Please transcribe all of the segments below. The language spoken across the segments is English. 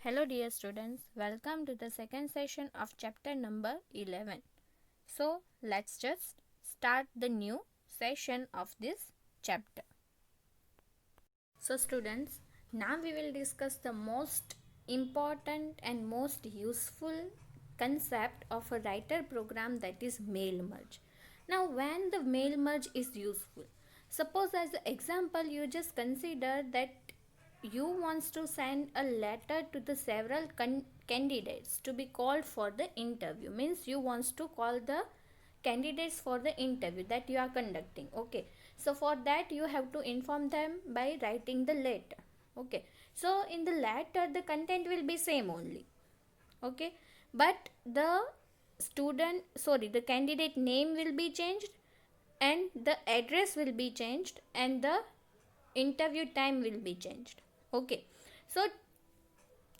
Hello dear students, welcome to the second session of chapter number 11. So let's just start the new session of this chapter. So students, now we will discuss the most important and most useful concept of a writer program, that is mail merge. Now when the mail merge is useful, suppose as an example you just consider that you wants to send a letter to the several candidates to be called for the interview, means you wants to call the candidates for the interview that you are conducting. Okay, so for that you have to inform them by writing the letter. Okay, so in the letter the content will be same only. Okay, but the candidate name will be changed and the address will be changed and the interview time will be changed. Okay, so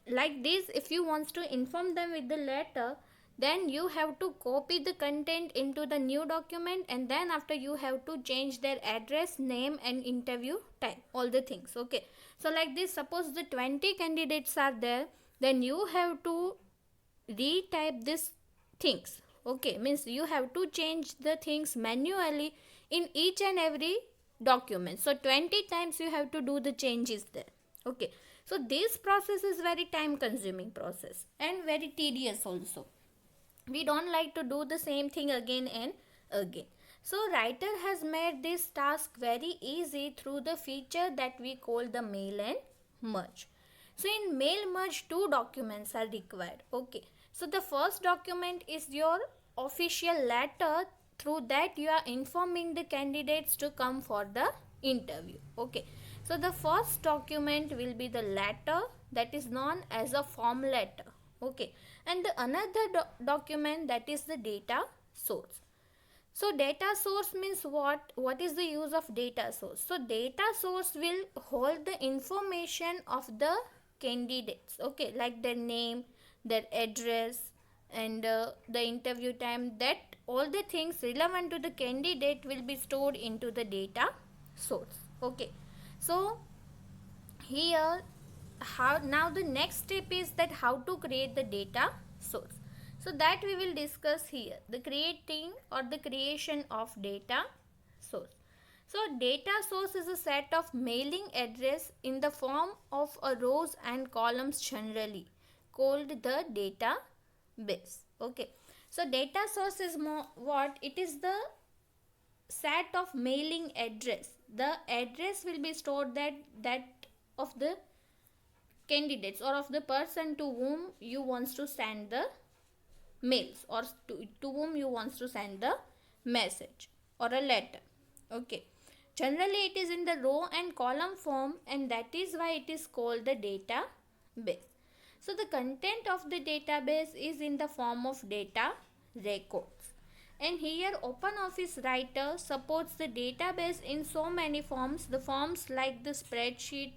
like this, if you want to inform them with the letter, then you have to copy the content into the new document, and then after you have to change their address, name and interview time, all the things. Okay, so like this, suppose the 20 candidates are there, then you have to retype these things. Okay, means you have to change the things manually in each and every document, so 20 times you have to do the changes there. Okay, so this process is very time consuming process and very tedious also. We don't like to do the same thing again and again. So writer has made this task very easy through the feature that we call the mail and merge. So in mail merge, two documents are required. Okay, so the first document is your official letter, through that you are informing the candidates to come for the interview. Okay, so the first document will be the letter, that is known as a form letter. Okay, and the another document, that is the data source. So data source means what is the use of data source? So data source will hold the information of the candidates. Okay, like their name, their address and the interview time, that all the things relevant to the candidate will be stored into the data source. Okay, so here, how now the next step is that how to create the data source. So that we will discuss here, the creating or the creation of data source. So data source is a set of mailing address in the form of a rows and columns, generally called the database. Okay, so data source is more what it is, the set of mailing address. The address will be stored that of the candidates or of the person to whom you wants to send the mails, or to whom you wants to send the message or a letter. Okay, generally it is in the row and column form, and that is why it is called the database. So the content of the database is in the form of data records, and here OpenOffice Writer supports the database in so many forms. The forms like the spreadsheet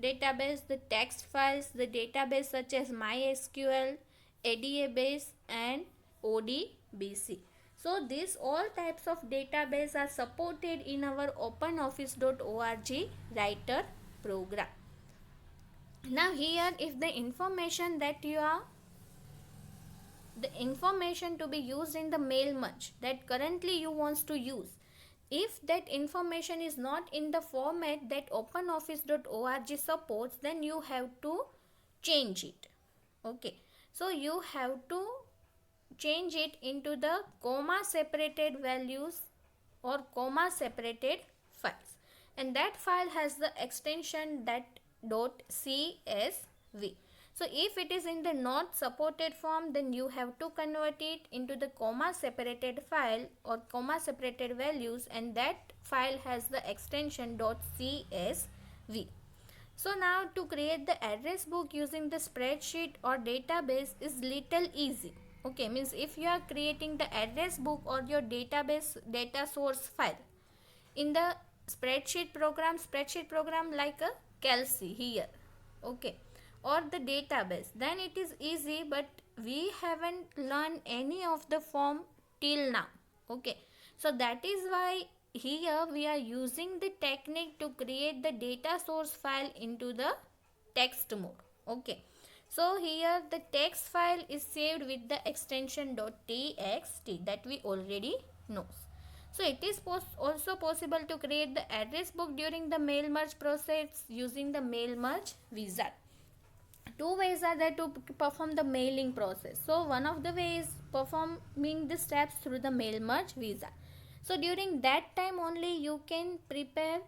database, the text files, the database such as MySQL, ADABase and ODBC. So these all types of database are supported in our openoffice.org writer program. Now here, if the information to be used in the mail merge that currently you wants to use, if that information is not in the format that openoffice.org supports, then you have to change it. Okay, so you have to change it into the comma separated values or comma separated files, and that file has the extension that .csv. So if it is in the not supported form, then you have to convert it into the comma separated file or comma separated values, and that file has the extension .csv. So now to create the address book using the spreadsheet or database is little easy. Okay, means if you are creating the address book or your database data source file in the spreadsheet program like a Kelsey here. Okay, or the database, then it is easy, but we haven't learned any of the form till now. Okay, so that is why here we are using the technique to create the data source file into the text mode. Okay, so here the text file is saved with the extension .txt that we already know. So it is also possible to create the address book during the mail merge process using the mail merge wizard. Two ways are there to perform the mailing process. So one of the ways performing the steps through the mail merge wizard. So during that time only you can prepare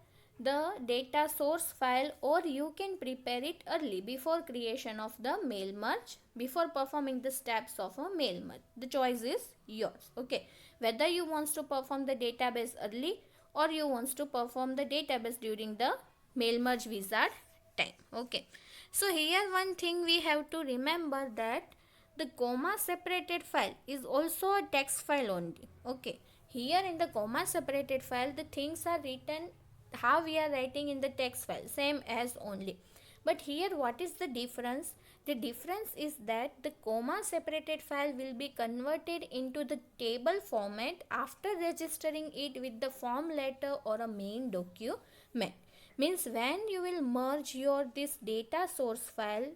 the data source file, or you can prepare it early before creation of the mail merge, before performing the steps of a mail merge. The choice is yours. Okay, whether you wants to perform the database early or you wants to perform the database during the mail merge wizard time. Okay, so here one thing we have to remember, that the comma separated file is also a text file only. Okay, here in the comma separated file the things are written how we are writing in the text file, same as only. But here what is the difference? The difference is that the comma separated file will be converted into the table format after registering it with the form letter or a main document. Means when you will merge your this data source file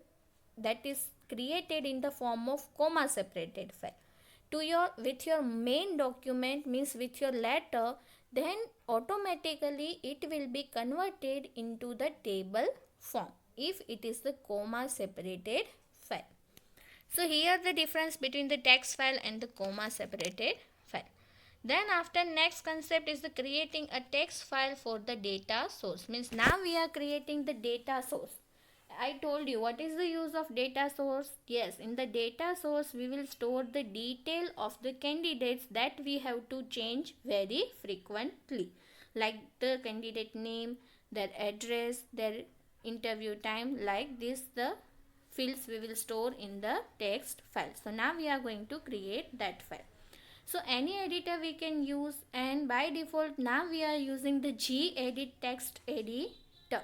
that is created in the form of comma separated file to your with your main document, means with your letter, then automatically it will be converted into the table form if it is the comma separated file. So here the difference between the text file and the comma separated file. Then after next concept is the creating a text file for the data source. Means now we are creating the data source. I told you what is the use of data source. Yes, in the data source we will store the detail of the candidates that we have to change very frequently, like the candidate name, their address, their interview time, like this the fields we will store in the text file. So now we are going to create that file. So any editor we can use, and by default now we are using the gedit text editor.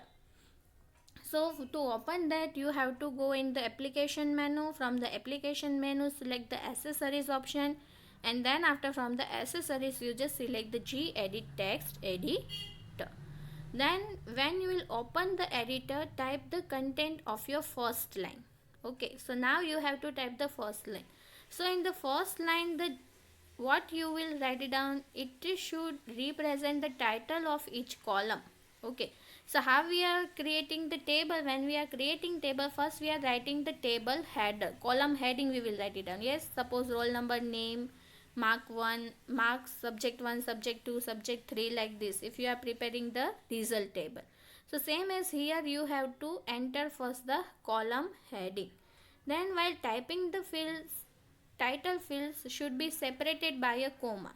So to open that you have to go in the application menu. From the application menu select the accessories option, and then after from the accessories you just select the gedit text editor. Then when you will open the editor, type the content of your first line. Okay, so now you have to type the first line. So in the first line, the what you will write it down, it should represent the title of each column. Okay, so how we are creating the table? When we are creating table, first we are writing the table header, column heading we will write it down. Yes, suppose roll number, name, mark 1, mark subject 1, subject 2, subject 3, like this if you are preparing the result table. So same as here you have to enter first the column heading. Then while typing the fields, title fields should be separated by a comma,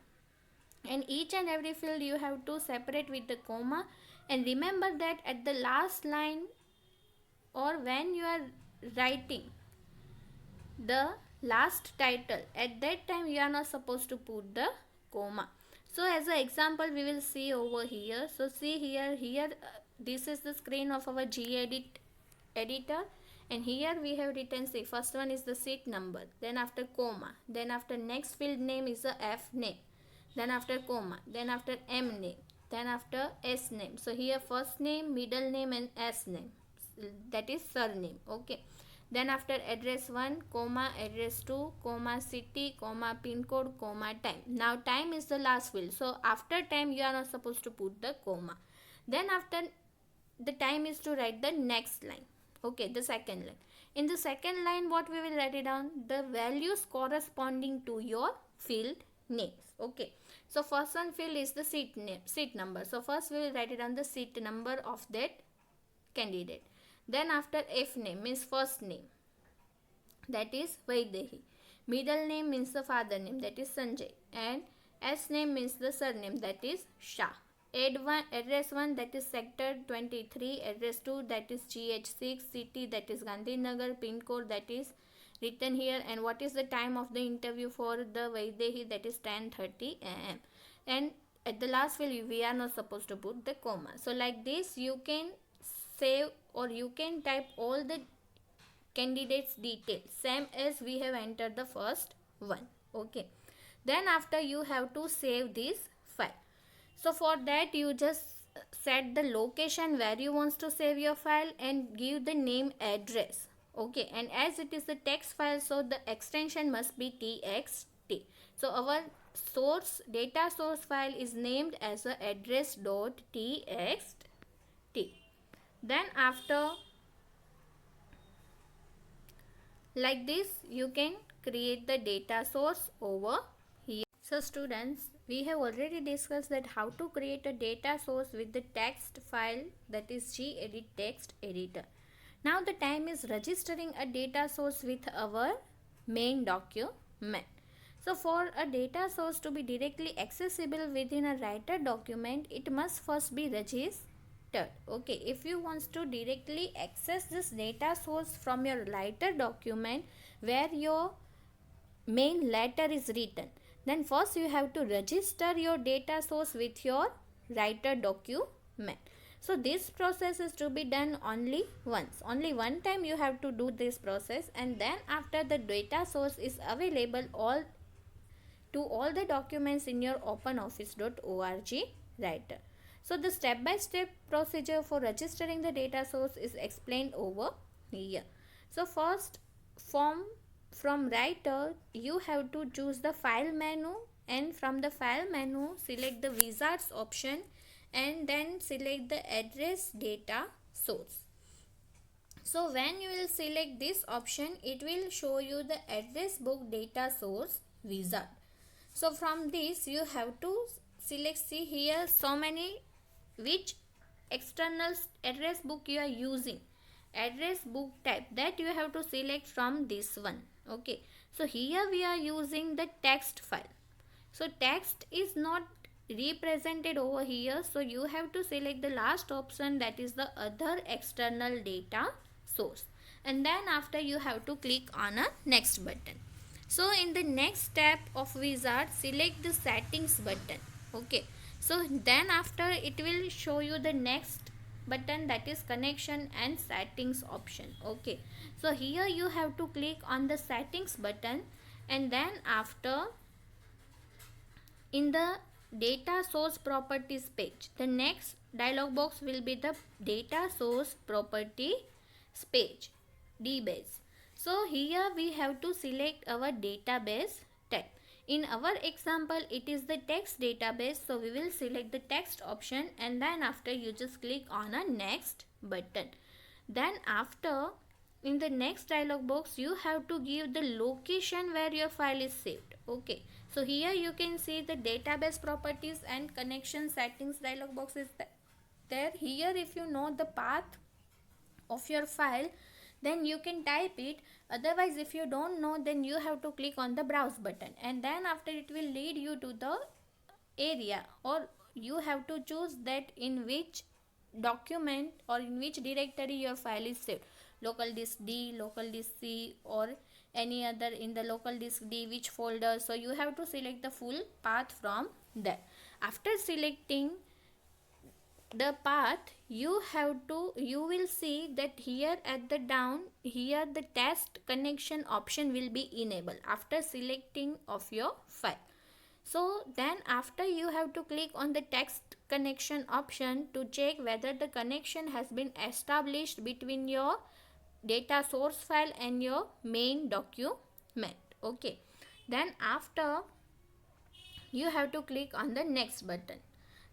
and each and every field you have to separate with the comma. And remember that at the last line, or when you are writing the last title, at that time you are not supposed to put the comma. So as an example we will see over here. So see here this is the screen of our gedit editor, and here we have written, say first one is the seat number, then after comma, then after next field name is the F name, then after comma, then after M name, then after S name. So here first name, middle name and S name, that is surname. Okay, then after address 1, comma, address 2, comma, city, comma, pin code, comma, time. Now time is the last field, so after time you are not supposed to put the comma. Then after the time is to write the next line. Okay, the second line. In the second line what we will write it down? The values corresponding to your field names. Okay, so first one field is the seat name, seat number. So first we will write it down the seat number of that candidate. Then after F name means first name, that is Vaidehi. Middle name means the father name, that is Sanjay. And S name means the surname, that is Shah. Address 1, that is sector 23, address 2, that is GH6, city, that is Gandhinagar, pin code, that is written here, and what is the time of the interview for the Vaidehi, that is 10:30 am. And at the last field we are not supposed to put the comma. So like this you can save, or you can type all the candidates details same as we have entered the first one. Okay, then after you have to save this file. So for that you just set the location where you want to save your file and give the name address. Okay, and as it is a text file, so the extension must be txt. So our source data source file is named as a address.txt. Then after, like this, you can create the data source over here. So students, we have already discussed that how to create a data source with the text file, that is gedit text editor. Now the time is registering a data source with our main document. So for a data source to be directly accessible within a writer document, it must first be registered. Okay, if you want to directly access this data source from your writer document where your main letter is written, then first you have to register your data source with your writer document. So this process is to be done only once. Only one time you have to do this process, and then after the data source is available to all the documents in your openoffice.org writer. So the step-by-step procedure for registering the data source is explained over here. So first, from writer, you have to choose the file menu, and from the file menu select the wizards option and then select the address data source. So when you will select this option, it will show you the address book data source wizard. So from this you have to select, see here so many, which external address book you are using, address book type, that you have to select from this one. Okay, so here we are using the text file. So text is not represented over here, so you have to select the last option, that is the other external data source, and then after you have to click on a next button. So in the next step of wizard, select the settings button. Okay, so then after it will show you the next button, that is connection and settings option. Okay, so here you have to click on the settings button, and then after, in the data source properties page, the next dialog box will be the data source properties page, DBase. So here we have to select our database type. In our example, it is the text database, so we will select the text option, and then after you just click on a next button. Then after, in the next dialog box, you have to give the location where your file is saved. Okay, so here you can see the database properties and connection settings dialog box is there. Here if you know the path of your file, then you can type it. Otherwise, if you don't know, then you have to click on the browse button, and then after it will lead you to the area, or you have to choose that in which document or in which directory your file is saved, local disk D, local disk C, or any other in the local disk D, which folder. So you have to select the full path from there. After selecting the path, you will see that here at the down here the test connection option will be enabled after selecting of your file. So then after you have to click on the text connection option to check whether the connection has been established between your data source file and your main document. Okay, then after you have to click on the next button.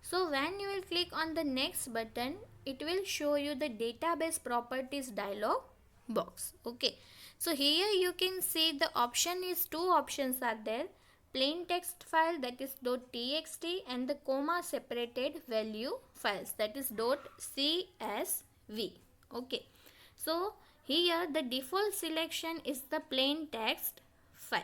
So when you will click on the next button, it will show you the database properties dialog box. Okay, so here you can see the option is, two options are there, plain text file, that is .txt, and the comma separated value files, that is .csv. Okay, so here the default selection is the plain text file.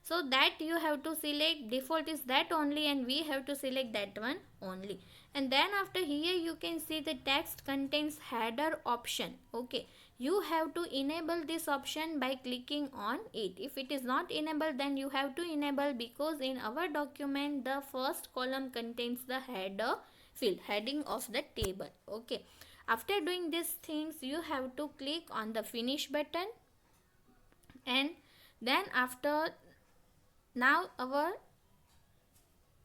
So that you have to select, default is that only, and we have to select that one only. And then after, here you can see the text contains header option. Okay, you have to enable this option by clicking on it. If it is not enabled, then you have to enable, because in our document the first column contains the header field, heading of the table. Okay, after doing these things, you have to click on the finish button, and then after, now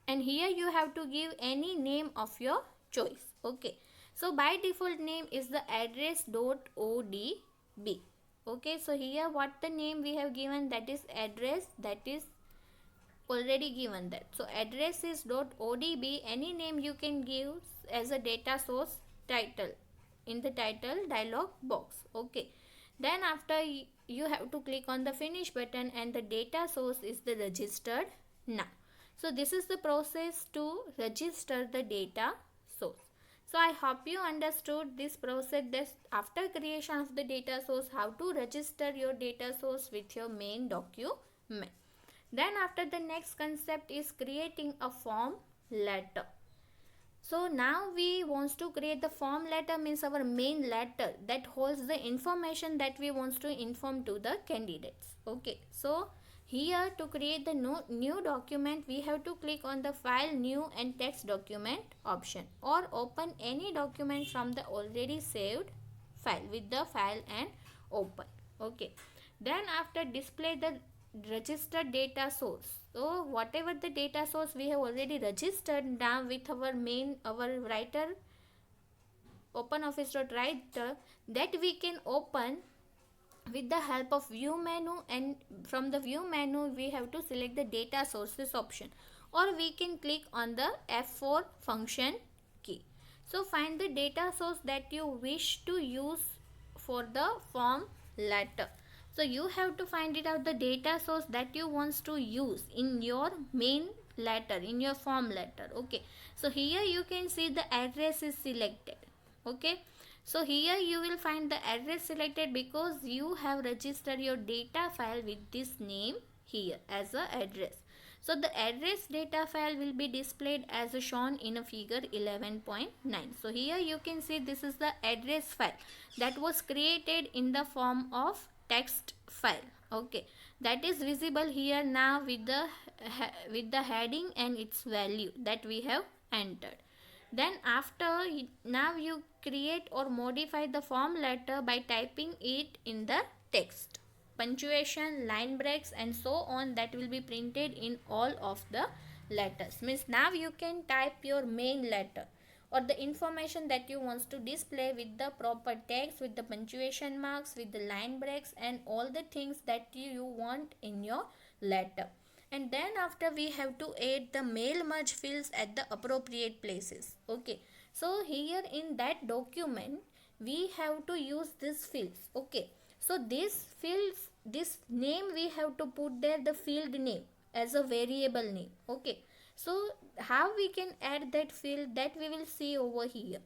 and here you have to give any name of your choice. Okay, so by default name is the address.odb. Okay, so here what the name we have given, that is address, that is already given that. So address is .odb. Any name you can give as a data source title in the title dialog box. Okay, then after you have to click on the finish button, and the data source is the registered now. So this is the process to register the data source. So I hope you understood this process, that after creation of the data source, how to register your data source with your main document. Then after, the next concept is creating a form letter. So now we wants to create the form letter, means our main letter that holds the information that we wants to inform to the candidates. Okay, so here to create the new document, we have to click on the file, new and text document option, or open any document from the already saved file with the file and open. Okay, then after, display the registered data source. So whatever the data source we have already registered, now with our writer OpenOffice.writer, that we can open with the help of view menu, and from the view menu we have to select the data sources option, or we can click on the F4 function key. So find the data source that you wish to use for the form letter. So you have to find it out, the data source that you wants to use in your main letter, in your form letter. Okay, so here you can see the address is selected. Okay, so here you will find the address selected because you have registered your data file with this name here as a address. So the address data file will be displayed as shown in a figure 11.9. So here you can see this is the address file that was created in the form of text file. Okay, that is visible here now with the heading and its value that we have entered. Then after, now you create or modify the form letter by typing it in the text, punctuation, line breaks and so on, that will be printed in all of the letters. Means now you can type your main letter or the information that you want to display with the proper text, with the punctuation marks, with the line breaks and all the things that you want in your letter. And then after, we have to add the mail merge fields at the appropriate places. Okay, so here in that document we have to use these fields. Okay, so these fields, this name we have to put there, the field name as a variable name. Okay, so how we can add that field, that we will see over here.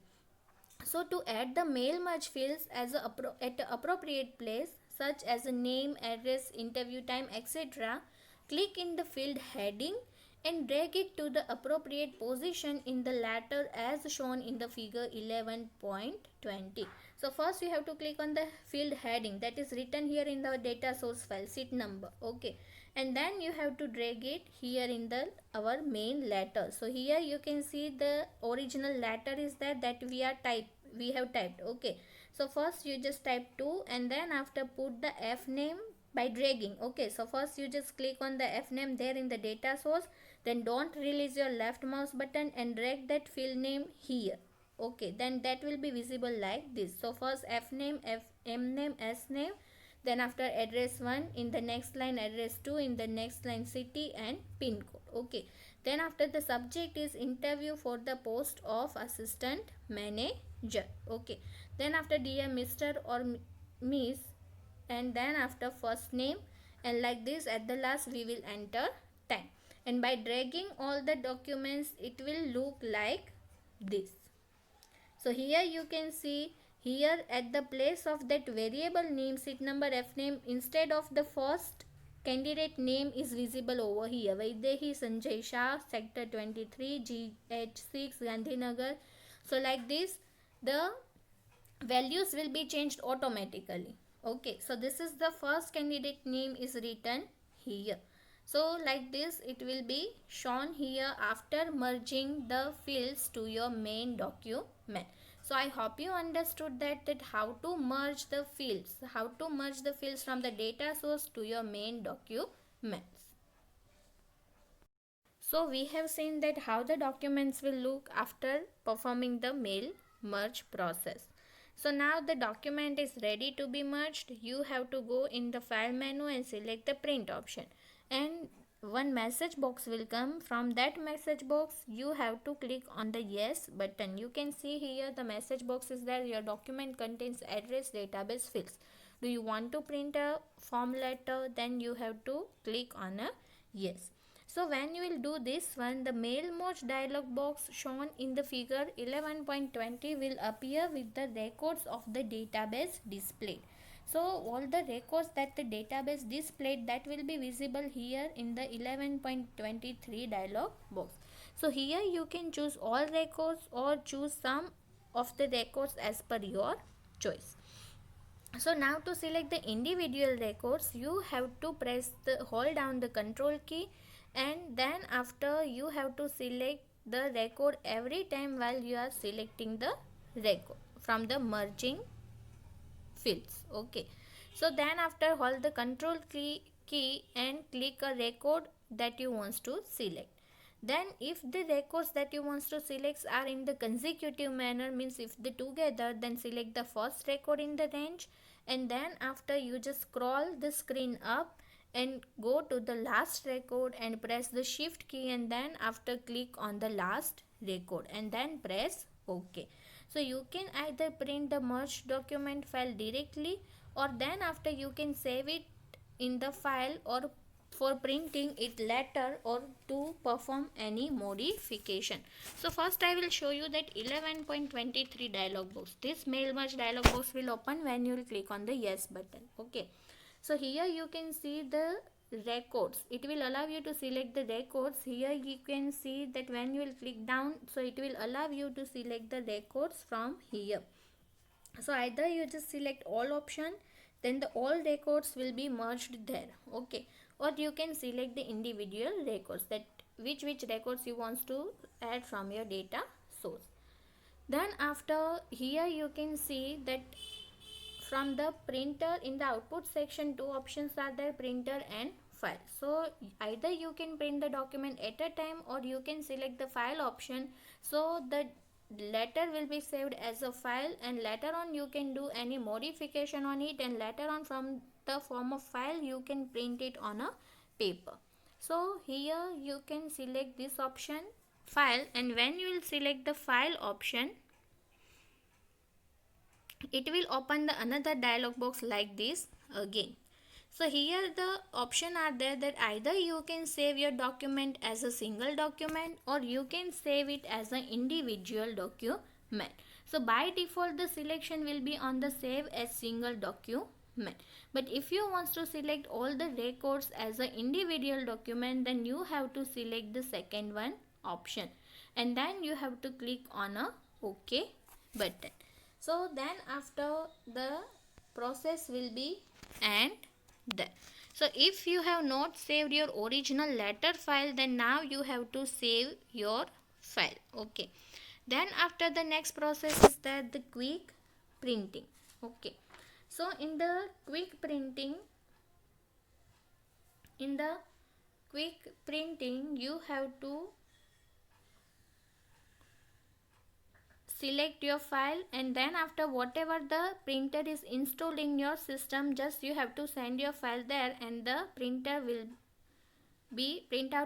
So to add the mail merge fields as at a appropriate place, such as a name, address, interview time, etc., click in the field heading and drag it to the appropriate position in the letter as shown in the figure 11.20. So first you have to click on the field heading that is written here in the data source file, seat number. Okay, and then you have to drag it here in the our main letter. So here you can see the original letter is that we have typed. Okay, so first you just type 2 and then after put the F name by dragging. Okay, so first you just click on the F name there in the data source, then don't release your left mouse button and drag that field name here. Okay, then that will be visible like this. So first F name, M name, S name, then after address 1, in the next line address 2, in the next line city and pin code. Okay, then after, the subject is interview for the post of assistant manager. Okay, then after dear Mr. or Miss, and then after first name, and like this at the last we will enter time, and by dragging all the documents it will look like this. So here you can see, here at the place of that variable name, seat number, F name, instead of the first candidate name is visible over here, Vaidehi Sanjay Shah, sector 23, GH6, Gandhinagar. So like this the values will be changed automatically. Okay, so this is the first candidate name is written here. So like this it will be shown here after merging the fields to your main document. So I hope you understood that how to merge the fields, from the data source to your main documents. So we have seen that how the documents will look after performing the mail merge process. So now the document is ready to be merged. You have to go in the file menu and select the print option, and one message box will come. From that message box you have to click on the yes button. You can see here the message box is there. Your document contains address database fields. Do you want to print a form letter? Then you have to click on a yes. So when you will do this one, the mail merge dialog box shown in the figure 11.20 will appear with the records of the database displayed. So all the records that the database displayed, that will be visible here in the 11.23 dialog box. So here you can choose all records or choose some of the records as per your choice. So now to select the individual records, you have to hold down the control key, and then after you have to select the record every time while you are selecting the record from the merging fields. Okay, so then after hold the control key and click a record that you want to select. Then if the records that you want to select are in the consecutive manner, means if they together, then select the first record in the range, and then after you just scroll the screen up and go to the last record and press the shift key, and then after click on the last record and then press OK. So you can either print the merged document file directly, or then after you can save it in the file, or for printing it later, or to perform any modification. So first I will show you that 11.23 dialog box. This mail merge dialog box will open when you will click on the yes button. Okay, so here you can see the records. It will allow you to select the records. Here you can see that when you will click down, so it will allow you to select the records from here. So either you just select all option, then the all records will be merged there. Okay, or you can select the individual records, that which records you want to add from your data source. Then after here you can see that from the printer, in the output section, two options are there, printer and file. So either you can print the document at a time, or you can select the file option. So the letter will be saved as a file, and later on you can do any modification on it, and later on from the form of file you can print it on a paper. So here you can select this option file, and when you will select the file option, it will open the another dialog box like this again. So here the option are there that either you can save your document as a single document, or you can save it as an individual document. So by default the selection will be on the save as single document. But if you want to select all the records as an individual document, then you have to select the second one option, and then you have to click on a OK button. So then after the process will be and done. So if you have not saved your original letter file, then now you have to save your file. Okay, then after the next process is that the quick printing. Okay, so in the quick printing you have to select your file, and then after whatever the printer is installed in your system, just you have to send your file there, and the printout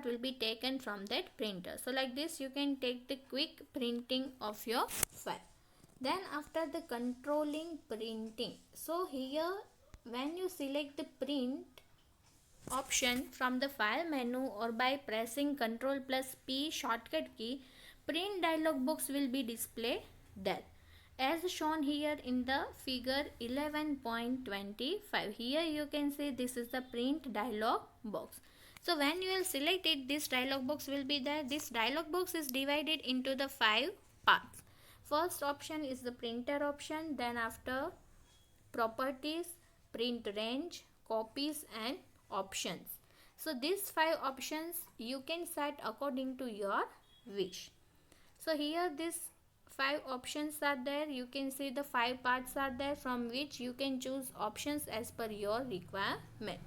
will be taken from that printer. So like this you can take the quick printing of your file. Then after the controlling printing, so here when you select the print option from the file menu, or by pressing Ctrl+P shortcut key, print dialog box will be displayed there as shown here in the figure 11.25. Here you can see this is the print dialog box. So when you will select it, this dialog box will be there. This dialog box is divided into the 5 parts. First option is the printer option, then after properties, print range, copies and options. So these 5 options you can set according to your wish. So here these 5 options are there. You can see the 5 parts are there, from which you can choose options as per your requirement.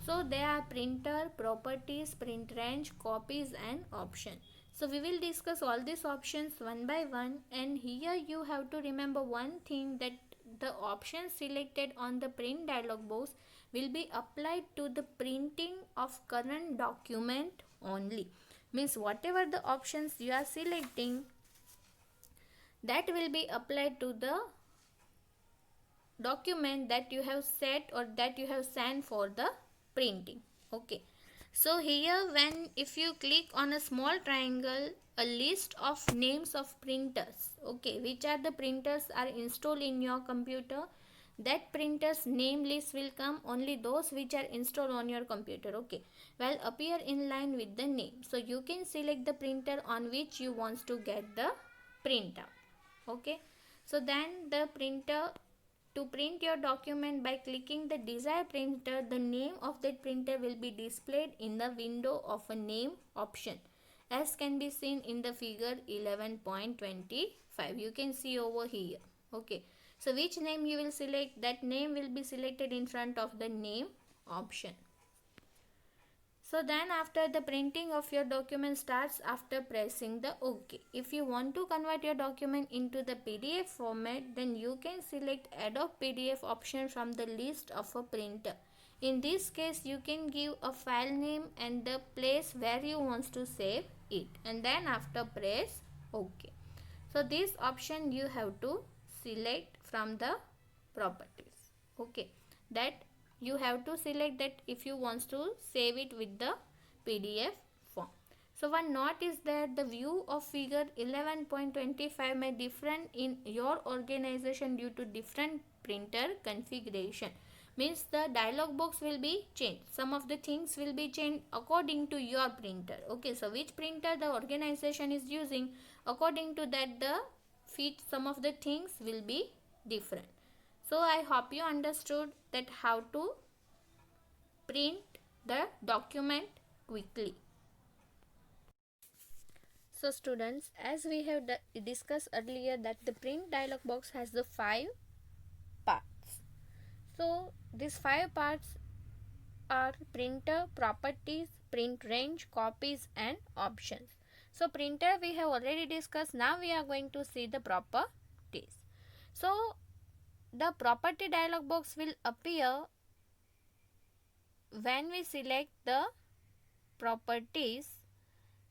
So they are printer, properties, print range, copies and option. So we will discuss all these options one by one, and here you have to remember one thing, that the options selected on the print dialog box will be applied to the printing of current document only. Means whatever the options you are selecting, that will be applied to the document that you have set or that you have sent for the printing. Okay, so here when if you click on a small triangle, a list of names of printers, okay, which are the printers are installed in your computer, that printers name list will come, only those which are installed on your computer, okay, will appear in line with the name. So you can select the printer on which you want to get the printout. Okay, so then the printer, to print your document by clicking the desired printer, the name of that printer will be displayed in the window of a name option, as can be seen in the figure 11.25. You can see over here. Okay, so which name you will select, that name will be selected in front of the name option. So then after the printing of your document starts after pressing the OK. If you want to convert your document into the PDF format, then you can select Adobe PDF option from the list of a printer. In this case, you can give a file name and the place where you want to save it, and then after press OK. So this option you have to select from the properties. Okay, that you have to select that if you want to save it with the PDF form. So one note is that the view of figure 11.25 may differ in your organization due to different printer configuration. Means the dialog box will be changed. Some of the things will be changed according to your printer. Okay, so which printer the organization is using, according to that the some of the things will be different. So I hope you understood that how to print the document quickly. So students, as we have discussed earlier, that the print dialog box has the 5 parts. So these 5 parts are printer, properties, print range, copies and options. So printer we have already discussed. Now we are going to see the properties. So the property dialog box will appear when we select the properties,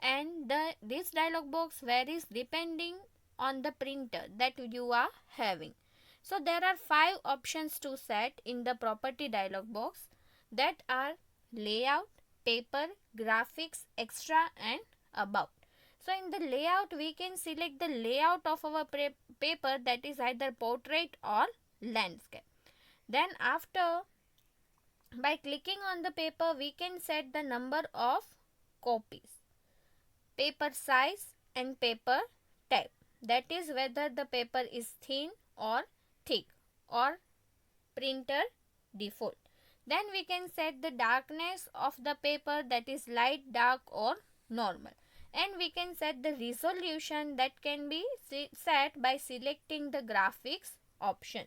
and this dialog box varies depending on the printer that you are having. So there are 5 options to set in the property dialog box, that are layout, paper, graphics, extra and about. So in the layout we can select the layout of our paper, that is either portrait or landscape. Then after, by clicking on the paper we can set the number of copies, paper size and paper type, that is whether the paper is thin or thick or printer default. Then we can set the darkness of the paper, that is light, dark or normal, and we can set the resolution, that can be set by selecting the graphics option.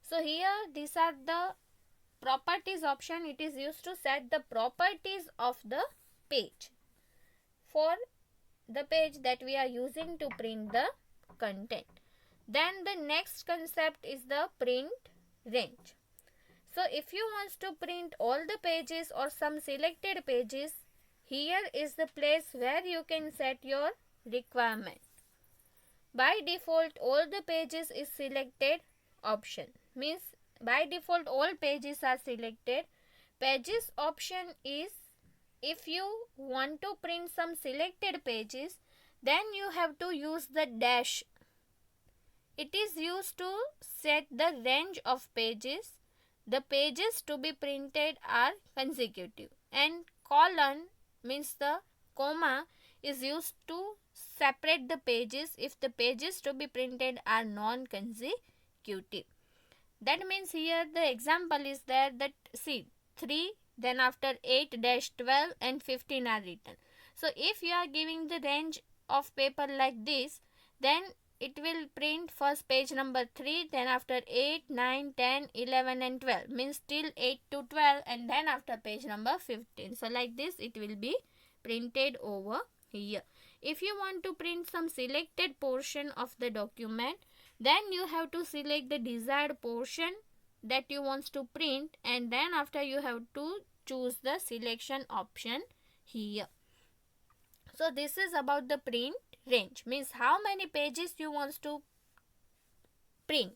So here these are the properties option. It is used to set the properties of the page for the page that we are using to print the content. Then the next concept is the print range. So if you want to print all the pages or some selected pages, here is the place where you can set your requirement. By default all the pages is selected option, means by default all pages are selected. Pages option is, if you want to print some selected pages, then you have to use the dash. It is used to set the range of pages. The pages to be printed are consecutive, and colon means the comma is used to separate the pages if the pages to be printed are non-consecutive. That means here the example is there, that see 3, then after 8-12 and 15 are written. So if you are giving the range of paper like this, then it will print first page number 3, then after 8, 9, 10, 11 and 12, means till 8 to 12, and then after page number 15. So like this it will be printed over here. If you want to print some selected portion of the document, then you have to select the desired portion that you want to print, and then after you have to choose the selection option here. So this is about the print range, means how many pages you want to print.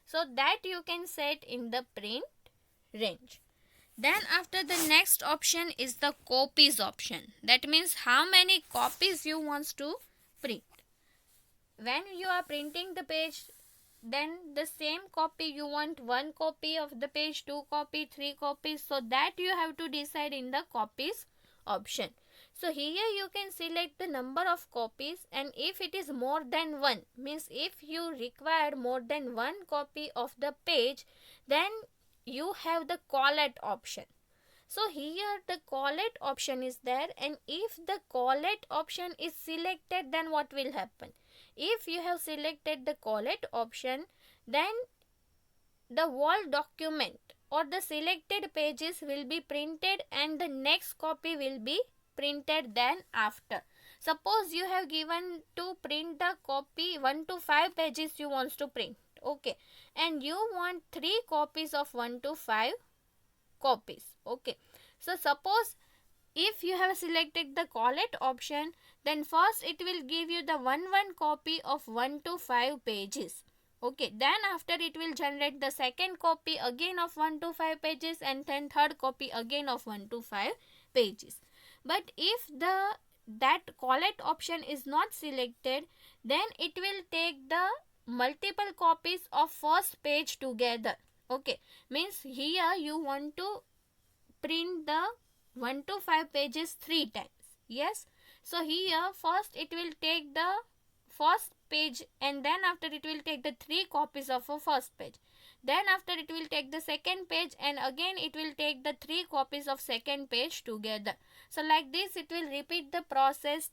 So that you can set in the print range. Then after the next option is the copies option. That means how many copies you want to print. When you are printing the page, then the same copy you want 1 copy of the page, 2 copy, 3 copies. So that you have to decide in the copies option. So here you can select the number of copies, and if it is more than 1, means if you require more than 1 copy of the page, then you have the collect option. So here the collect option is there, and if the collect option is selected, then what will happen? If you have selected the collect option, then the whole document or the selected pages will be printed and the next copy will be printed then after. Suppose you have given to print the copy 1 to 5 pages you want to print, okay, and you want 3 copies of 1 to 5 copies, okay. So suppose if you have selected the collect option, then first it will give you the one copy of 1 to 5 pages, okay. Then after it will generate the second copy again of 1 to 5 pages, and then third copy again of 1 to 5 pages. But if that collect option is not selected, then it will take the multiple copies of first page together, okay. Means here you want to print the 1 to 5 pages 3 times, yes. So here first it will take the first page, and then after it will take the 3 copies of a first page. Then after it will take the second page, and again it will take the 3 copies of second page together. So like this it will repeat the process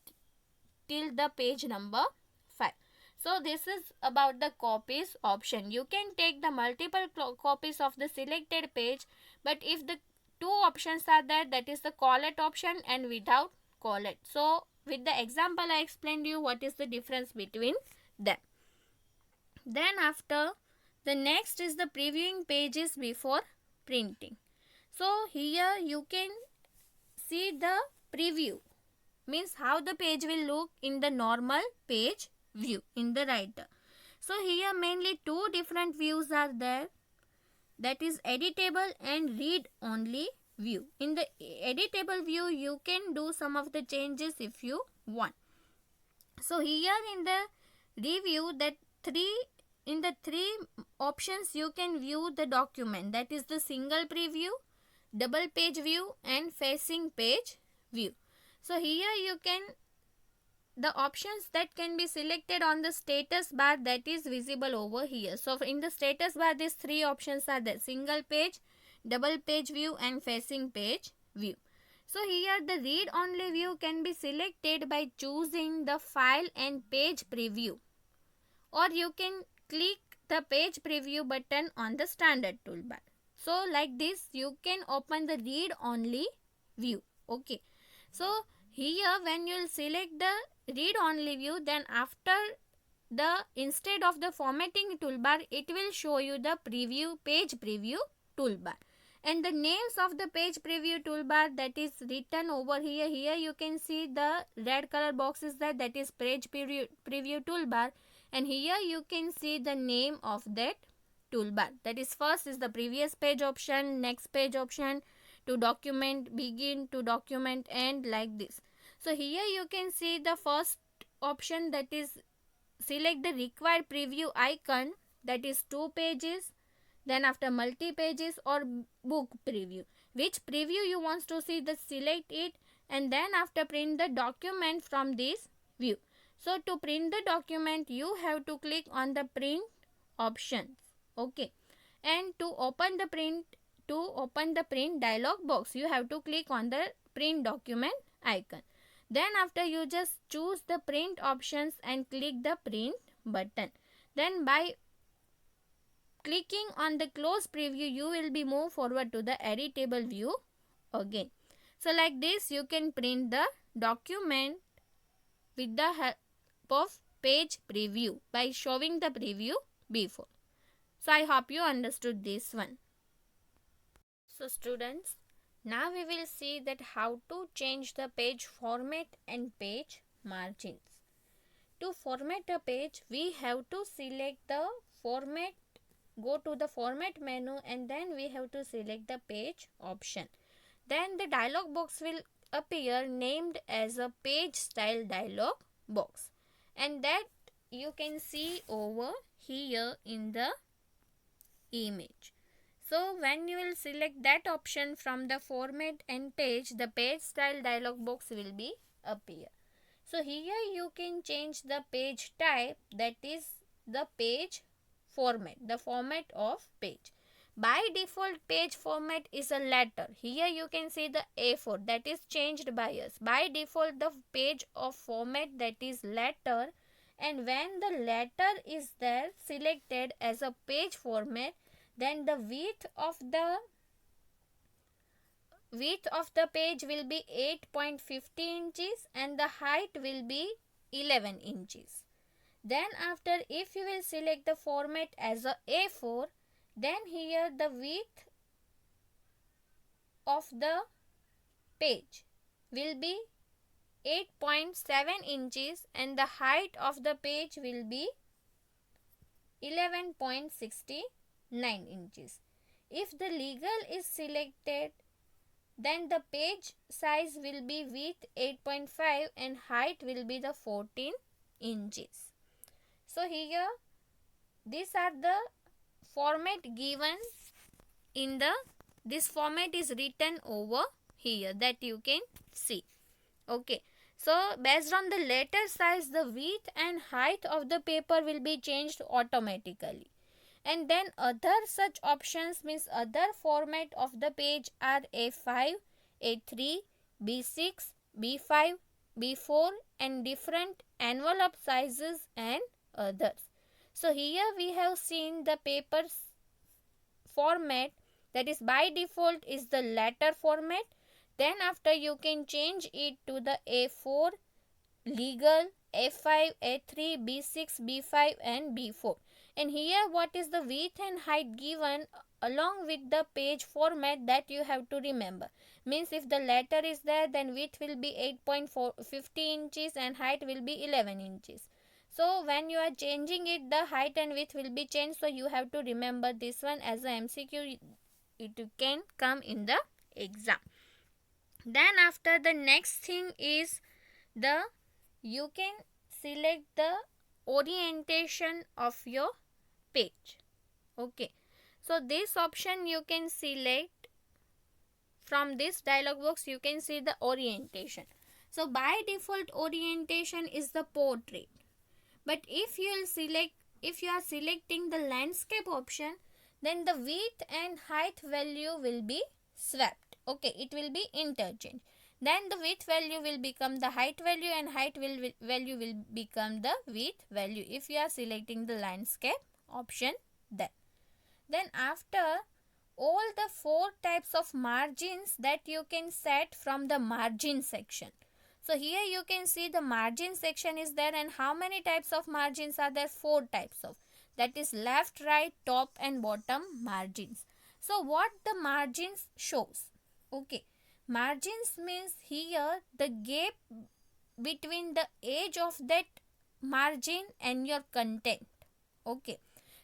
till the page number 5. So this is about the copies option. You can take the multiple copies of the selected page, but if the 2 options are there, that is the collect option and without collect. So with the example I explained you what is the difference between them. Then after, the next is the previewing pages before printing. So here you can see the preview, means how the page will look in the normal page view in the writer. So here mainly 2 different views are there, that is editable and read only view. In the editable view you can do some of the changes if you want. So here in the review, that in the 3 options you can view the document, that is the single preview, double page view and facing page view. So here you can, the options that can be selected on the status bar, that is visible over here. So in the status bar these 3 options are there: single page, double page view and facing page view. So here the read only view can be selected by choosing the file and page preview, or you can click the page preview button on the standard toolbar. So like this you can open the read only view, okay. So here when you will select the read only view, then after the, instead of the formatting toolbar, it will show you the preview, page preview toolbar, and the names of the page preview toolbar, that is written over here. Here you can see the red color box is that is page preview toolbar, and here you can see the name of that toolbar. That is, first is the previous page option, next page option, to document, begin, to document end, like this. So here you can see the first option, that is select the required preview icon, that is 2 pages, then after multi pages or book preview. Which preview you want to see, the select it, and then after print the document from this view. So to print the document you have to click on the print options, okay, and to open the print dialog box you have to click on the print document icon. Then after you just choose the print options and click the print button. Then by clicking on the close preview, you will be moved forward to the editable view again. So like this, you can print the document with the help of page preview by showing the preview before. So I hope you understood this one. So students, now we will see that how to change the page format and page margins. To format a page, we have to select the format, go to the format menu, and then we have to select the page option. Then the dialog box will appear named as a page style dialog box, and that you can see over here in the image. So when you will select that option from the format and page, the page style dialog box will be appear. So here you can change the page type, that is the page format, the format of page. By default page format is a letter. Here you can see the A4, that is changed by us. By default the page of format, that is letter, and when the letter is there selected as a page format, then the width of the page will be 8.50 inches and the height will be 11 inches. Then after, if you will select the format as a A4, then here the width of the page will be 8.7 inches and the height of the page will be 11.69 inches. If the legal is selected, then the page size will be width 8.5 and height will be the 14 inches. So here these are the format given in the, this format is written over here that you can see. Okay. So based on the letter size, the width and height of the paper will be changed automatically. And then other such options means other format of the page are A5, A3, B6, B5, B4 and different envelope sizes and others. So here we have seen the paper format, that is by default is the letter format. Then after you can change it to the A4, legal, A5, A3, B6, B5 and B4. And here what is the width and height given along with the page format, that you have to remember. Means if the letter is there, then width will be 8.50 inches and height will be 11 inches. So when you are changing it, the height and width will be changed. So you have to remember this one as a MCQ. It can come in the exam. Then after, the next thing is the, you can select the orientation of your page. Okay. So this option you can select from this dialog box. You can see the orientation. So by default orientation is the portrait. But if you are selecting the landscape option, then the width and height value will be swapped. Okay, it will be interchanged. Then the width value will become the height value and value will become the width value if you are selecting the landscape option there. Then after, all the 4 types of margins that you can set from the margin section. So here you can see the margin section is there, and how many types of margins are there? 4 types of. That is left, right, top and bottom margins. So what the margins shows? Okay, margins means here the gap between the edge of that margin and your content. Okay,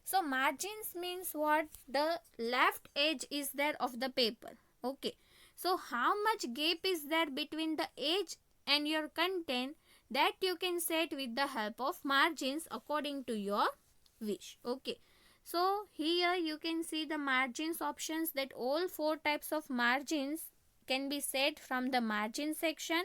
so margins means what? The left edge is there of the paper. Okay, so how much gap is there between the edge and your content, that you can set with the help of margins according to your wish. Okay, so here you can see the margins options, that all 4 types of margins can be set from the margin section,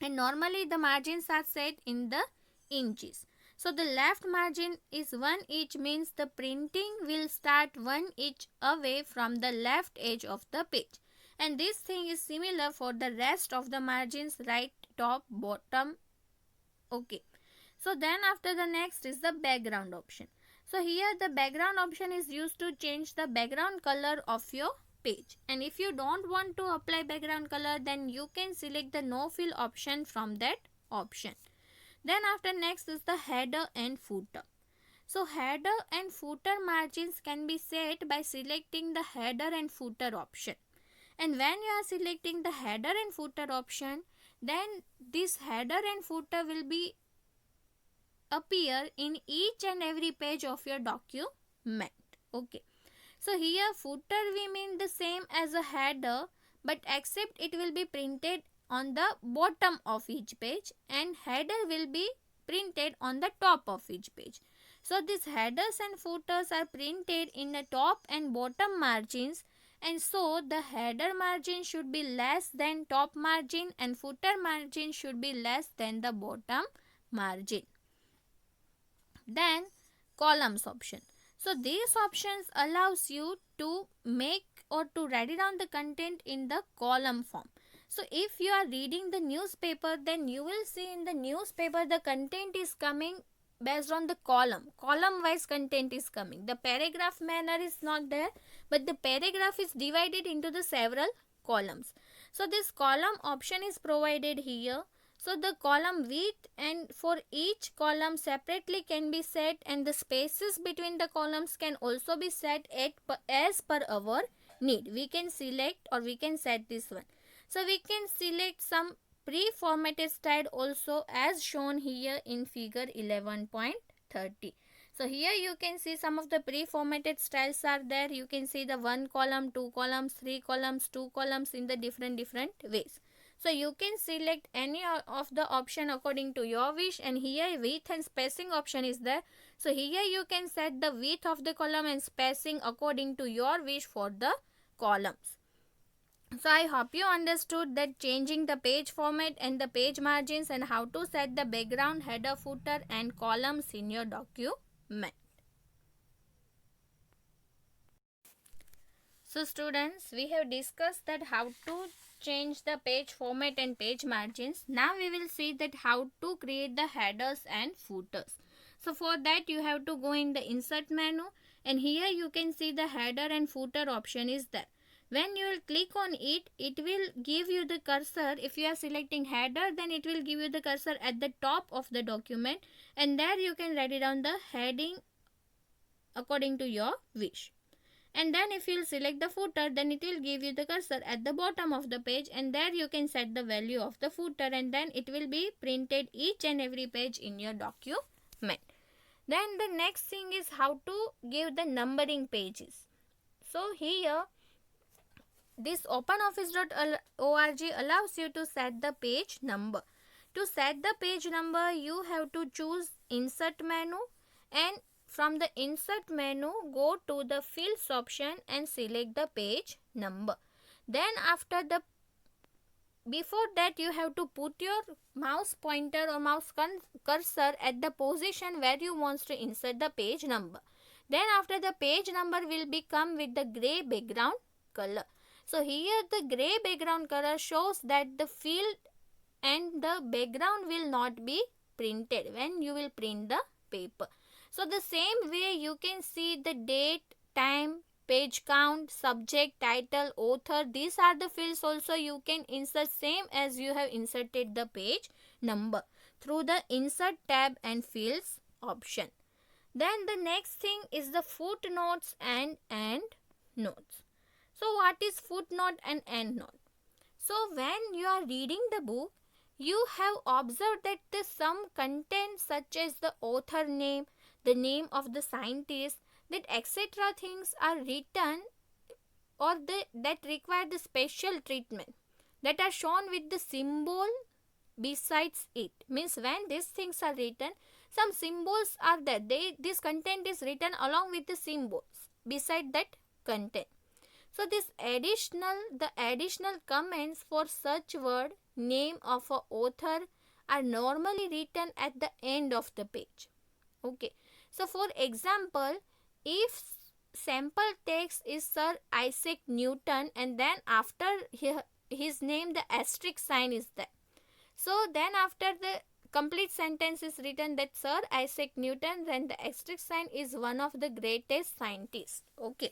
and normally the margins are set in the inches. So the left margin is 1 inch, means the printing will start 1 inch away from the left edge of the page. And this thing is similar for the rest of the margins, right, top, bottom. Okay. So then after the next is the background option. So here the background option is used to change the background color of your page, and if you don't want to apply background color, then you can select the no fill option from that option. Then after next is the header and footer. So header and footer margins can be set by selecting the header and footer option. And when you are selecting the header and footer option, then this header and footer will be appear in each and every page of your document. Okay. So here footer we mean the same as a header, but except it will be printed on the bottom of each page, and header will be printed on the top of each page. So these headers and footers are printed in the top and bottom margins, and so the header margin should be less than top margin and footer margin should be less than the bottom margin. Then columns option. So these options allows you to make or to write down the content in the column form. So if you are reading the newspaper, then you will see in the newspaper the content is coming based on the column wise content is coming. The paragraph manner is not there, but the paragraph is divided into the several columns. So this column option is provided here. So the column width and for each column separately can be set, and the spaces between the columns can also be set as per our need. We can select or we can set this one. So we can select some pre-formatted style also as shown here in figure 11.30. So here you can see some of the pre-formatted styles are there. You can see the 1 column, 2 columns, 3 columns, 2 columns in the different ways. So you can select any of the option according to your wish, and here width and spacing option is there. So here you can set the width of the column and spacing according to your wish for the columns. So I hope you understood that changing the page format and the page margins and how to set the background, header, footer and columns in your document. So students, we have discussed that how to change the page format and page margins. Now we will see that how to create the headers and footers. So for that you have to go in the insert menu, and here you can see the header and footer option is there. When you will click on it, it will give you the cursor. If you are selecting header, then it will give you the cursor at the top of the document, and there you can write it down the heading according to your wish. And then if you will select the footer, then it will give you the cursor at the bottom of the page, and there you can set the value of the footer, and then it will be printed each and every page in your document. Then the next thing is how to give the numbering pages. So here this openoffice.org allows you to set the page number. To set the page number, you have to choose insert menu, and from the insert menu go to the fields option and select the page number. Then before that you have to put your mouse pointer or mouse cursor at the position where you want to insert the page number. Then after the page number will become with the grey background color. So here the grey background color shows that the field and the background will not be printed when you will print the paper. So the same way you can see the date, time, page count, subject, title, author. These are the fields also you can insert same as you have inserted the page number through the insert tab and fields option. Then the next thing is the footnotes and endnotes. So what is footnote and endnote? So when you are reading the book, you have observed that the some content such as the author name, the name of the scientist, that etc. things are written or that require the special treatment, that are shown with the symbol besides it. Means when these things are written, some symbols are there. This content is written along with the symbols beside that content. So the additional comments for such word, name of a author are normally written at the end of the page. Okay. So for example, if sample text is Sir Isaac Newton, and then after his name the asterisk sign is there. So then after the complete sentence is written that Sir Isaac Newton, then the asterisk sign, is one of the greatest scientists. Okay.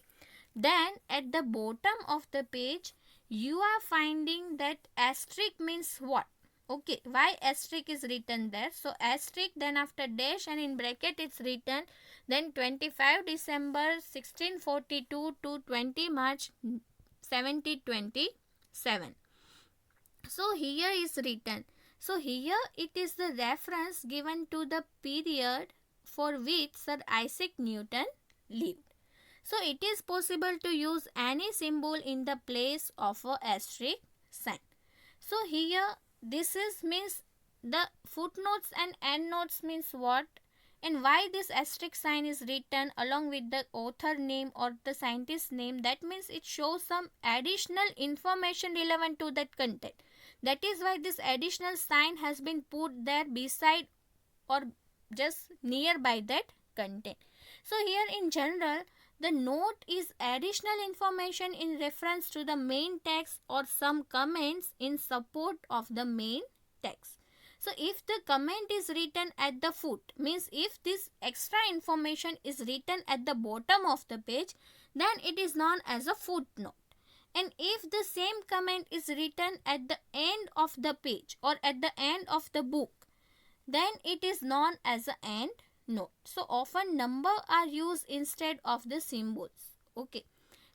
Then at the bottom of the page, you are finding that asterisk means what? Okay, why asterisk is written there? So asterisk, then after dash, and in bracket it's written then 25 December 1642 to 20 March 1727. So here is written. So here it is the reference given to the period for which Sir Isaac Newton lived. So it is possible to use any symbol in the place of a asterisk sign. So here this is means the footnotes and endnotes means what, and why this asterisk sign is written along with the author name or the scientist name. That means it shows some additional information relevant to that content. That is why this additional sign has been put there beside or just nearby that content. So here in general, the note is additional information in reference to the main text or some comments in support of the main text. So if the comment is written at the foot, means if this extra information is written at the bottom of the page, then it is known as a footnote. And if the same comment is written at the end of the page or at the end of the book, then it is known as an end note. So often number are used instead of the symbols. Okay.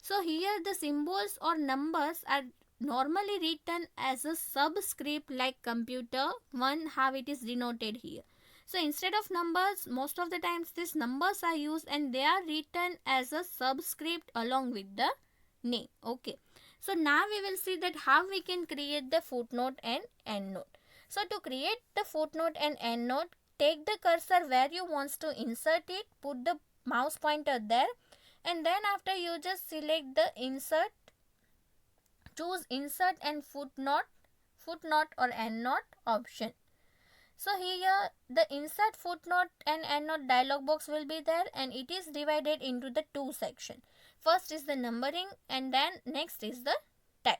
So here the symbols or numbers are normally written as a subscript like computer one, how it is denoted here. So instead of numbers, most of the times these numbers are used and they are written as a subscript along with the name. Okay. So now we will see that how we can create the footnote and endnote. So to create the footnote and endnote, take the cursor where you want to insert it, put the mouse pointer there, and then after you just select the insert, choose insert and footnote or endnote option. So here the insert footnote and endnote dialog box will be there, and it is divided into the two sections. First is the numbering and then next is the type.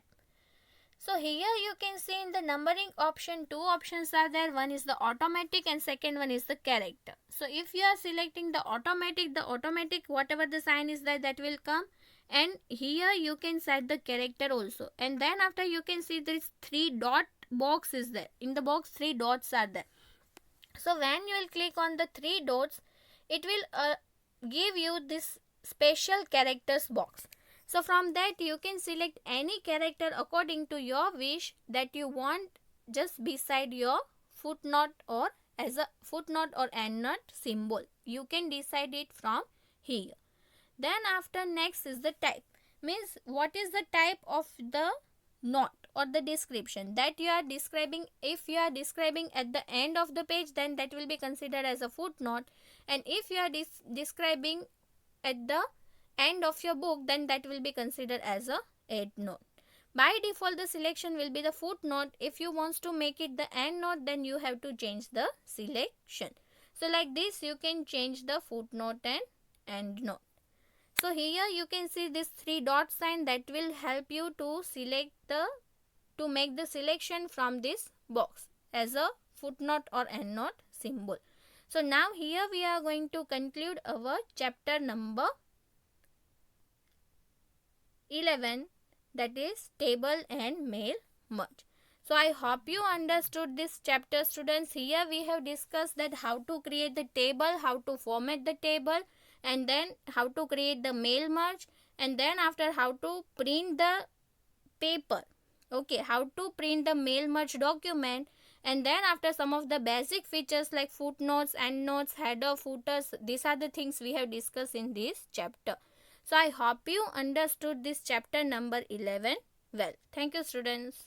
So here you can see in the numbering option, two options are there. One is the automatic and second one is the character. So if you are selecting the automatic whatever the sign is there, that will come. And here you can set the character also. And then after you can see this 3 dot box is there. In the box 3 dots are there. So when you will click on the 3 dots, it will give you this special characters box. So from that you can select any character according to your wish that you want just beside your footnote or as a footnote or endnote symbol. You can decide it from here. Then after next is the type. Means what is the type of the note or the description that you are describing. If you are describing at the end of the page, then that will be considered as a footnote. And if you are describing at the end of your book, then that will be considered as a endnote. By default the selection will be the footnote. If you want to make it the endnote, then you have to change the selection. So like this you can change the footnote and endnote. So here you can see this 3 dot sign that will help you to make the selection from this box as a footnote or endnote symbol. So now here we are going to conclude our chapter number 11, that is table and mail merge. So I hope you understood this chapter, students. Here we have discussed that how to create the table, how to format the table, and then how to create the mail merge, and then after how to print the paper. Okay, how to print the mail merge document, and then after some of the basic features like footnotes, endnotes, header, footers. These are the things we have discussed in this chapter. So I hope you understood this chapter number 11 well. Thank you, students.